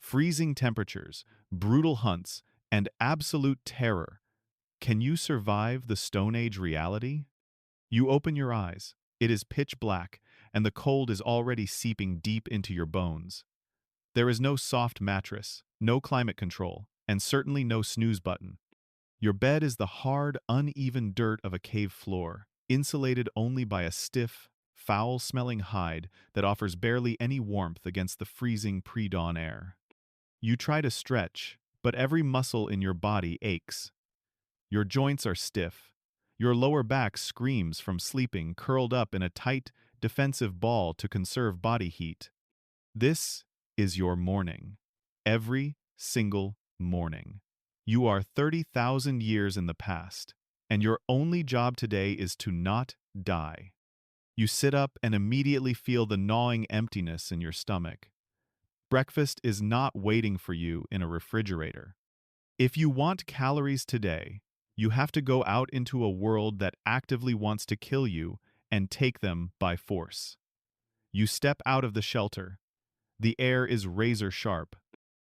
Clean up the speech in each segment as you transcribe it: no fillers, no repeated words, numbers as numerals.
freezing temperatures, brutal hunts, and absolute terror. Can you survive the Stone Age reality? You open your eyes. It is pitch black, and the cold is already seeping deep into your bones. There is no soft mattress, no climate control, and certainly no snooze button. Your bed is the hard, uneven dirt of a cave floor, insulated only by a stiff, foul-smelling hide that offers barely any warmth against the freezing pre-dawn air. You try to stretch, but every muscle in your body aches. Your joints are stiff. Your lower back screams from sleeping curled up in a tight, defensive ball to conserve body heat. This is your morning. Every single morning. You are 30,000 years in the past, and your only job today is to not die. You sit up and immediately feel the gnawing emptiness in your stomach. Breakfast is not waiting for you in a refrigerator. If you want calories today, you have to go out into a world that actively wants to kill you and take them by force. You step out of the shelter. The air is razor sharp.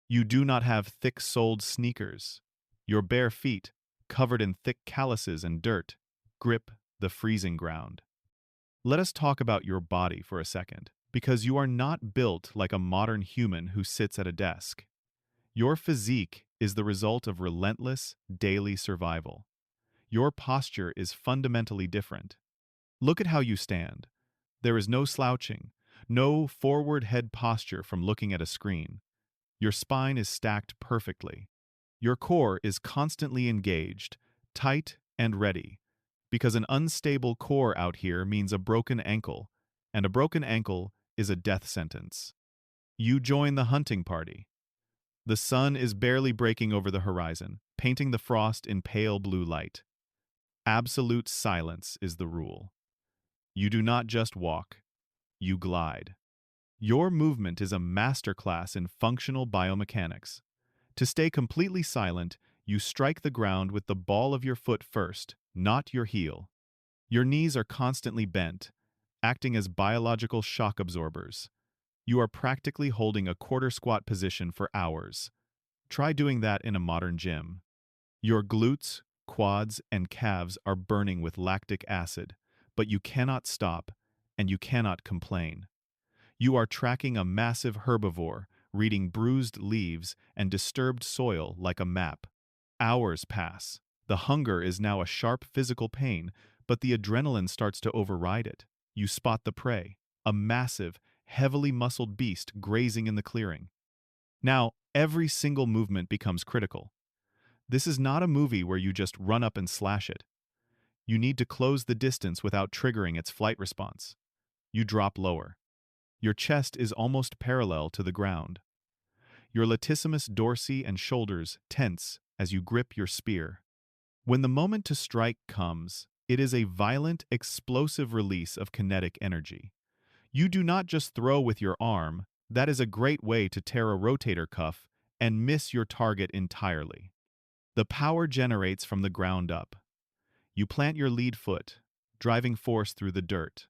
You do not have thick-soled sneakers. Your bare feet, covered in thick calluses and dirt, grip the freezing ground. Let us talk about your body for a second, because you are not built like a modern human who sits at a desk. Your physique is the result of relentless, daily survival. Your posture is fundamentally different. Look at how you stand. There is no slouching, no forward head posture from looking at a screen. Your spine is stacked perfectly. Your core is constantly engaged, tight and ready, because an unstable core out here means a broken ankle, and a broken ankle is a death sentence. You join the hunting party. The sun is barely breaking over the horizon, painting the frost in pale blue light. Absolute silence is the rule. You do not just walk, you glide. Your movement is a masterclass in functional biomechanics. To stay completely silent, you strike the ground with the ball of your foot first, not your heel. Your knees are constantly bent, acting as biological shock absorbers. You are practically holding a quarter squat position for hours. Try doing that in a modern gym. Your glutes, quads, and calves are burning with lactic acid, but you cannot stop, and you cannot complain. You are tracking a massive herbivore, reading bruised leaves and disturbed soil like a map. Hours pass. The hunger is now a sharp physical pain, but the adrenaline starts to override it. You spot the prey, a massive, heavily muscled beast grazing in the clearing. Now, every single movement becomes critical. This is not a movie where you just run up and slash it. You need to close the distance without triggering its flight response. You drop lower. Your chest is almost parallel to the ground. Your latissimus dorsi and shoulders tense as you grip your spear. When the moment to strike comes, it is a violent, explosive release of kinetic energy. You do not just throw with your arm. That is a great way to tear a rotator cuff and miss your target entirely. The power generates from the ground up. You plant your lead foot, driving force through the dirt.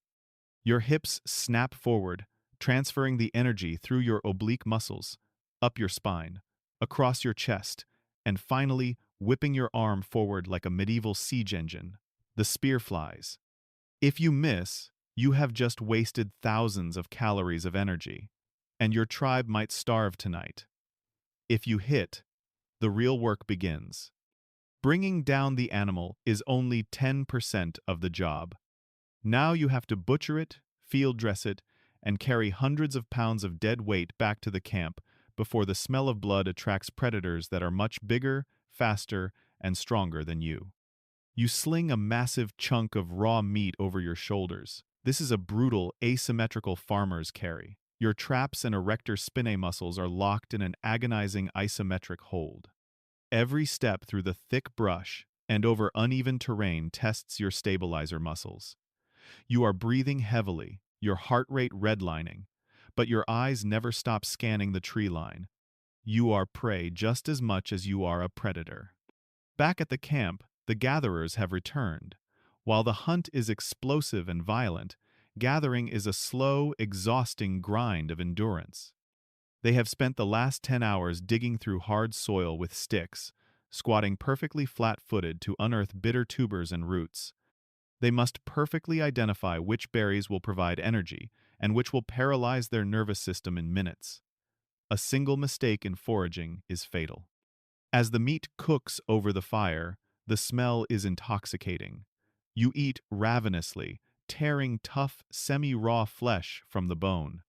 Your hips snap forward, transferring the energy through your oblique muscles, up your spine, across your chest, and finally whipping your arm forward like a medieval siege engine. The spear flies. If you miss, you have just wasted thousands of calories of energy, and your tribe might starve tonight. If you hit, the real work begins. Bringing down the animal is only 10% of the job. Now you have to butcher it, field dress it, and carry hundreds of pounds of dead weight back to the camp before the smell of blood attracts predators that are much bigger, faster, and stronger than you. You sling a massive chunk of raw meat over your shoulders. This is a brutal, asymmetrical farmer's carry. Your traps and erector spinae muscles are locked in an agonizing isometric hold. Every step through the thick brush and over uneven terrain tests your stabilizer muscles. You are breathing heavily, your heart rate redlining, but your eyes never stop scanning the tree line. You are prey just as much as you are a predator. Back at the camp, the gatherers have returned. While the hunt is explosive and violent, gathering is a slow, exhausting grind of endurance. They have spent the last 10 hours digging through hard soil with sticks, squatting perfectly flat-footed to unearth bitter tubers and roots. They must perfectly identify which berries will provide energy and which will paralyze their nervous system in minutes. A single mistake in foraging is fatal. As the meat cooks over the fire, the smell is intoxicating. You eat ravenously, tearing tough, semi-raw flesh from the bone.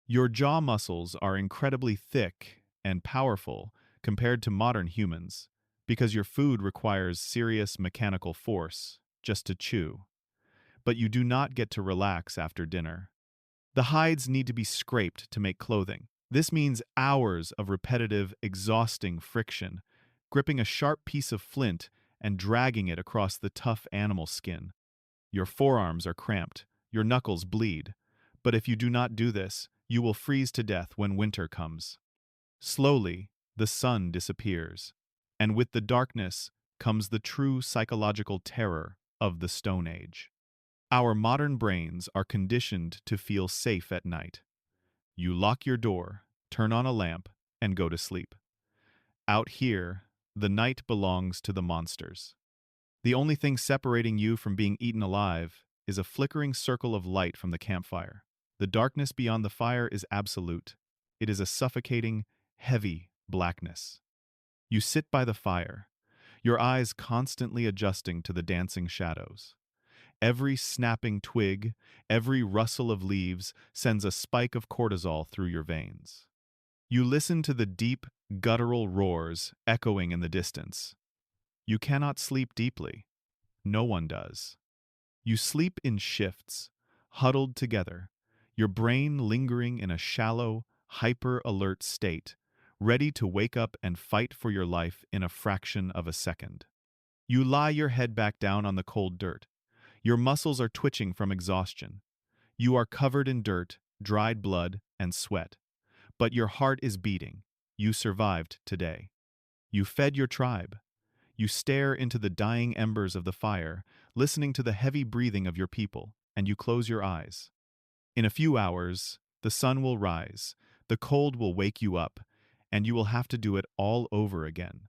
Your jaw muscles are incredibly thick and powerful compared to modern humans because your food requires serious mechanical force just to chew. But you do not get to relax after dinner. The hides need to be scraped to make clothing. This means hours of repetitive, exhausting friction, gripping a sharp piece of flint and dragging it across the tough animal skin. Your forearms are cramped, your knuckles bleed, but if you do not do this, you will freeze to death when winter comes. Slowly, the sun disappears, and with the darkness comes the true psychological terror of the Stone Age. Our modern brains are conditioned to feel safe at night. You lock your door, turn on a lamp, and go to sleep. Out here, the night belongs to the monsters. The only thing separating you from being eaten alive is a flickering circle of light from the campfire. The darkness beyond the fire is absolute. It is a suffocating, heavy blackness. You sit by the fire, your eyes constantly adjusting to the dancing shadows. Every snapping twig, every rustle of leaves sends a spike of cortisol through your veins. You listen to the deep, guttural roars echoing in the distance. You cannot sleep deeply. No one does. You sleep in shifts, huddled together, your brain lingering in a shallow, hyper-alert state, ready to wake up and fight for your life in a fraction of a second. You lie your head back down on the cold dirt. Your muscles are twitching from exhaustion. You are covered in dirt, dried blood, and sweat. But your heart is beating. You survived today. You fed your tribe. You stare into the dying embers of the fire, listening to the heavy breathing of your people, and you close your eyes. In a few hours, the sun will rise, the cold will wake you up, and you will have to do it all over again.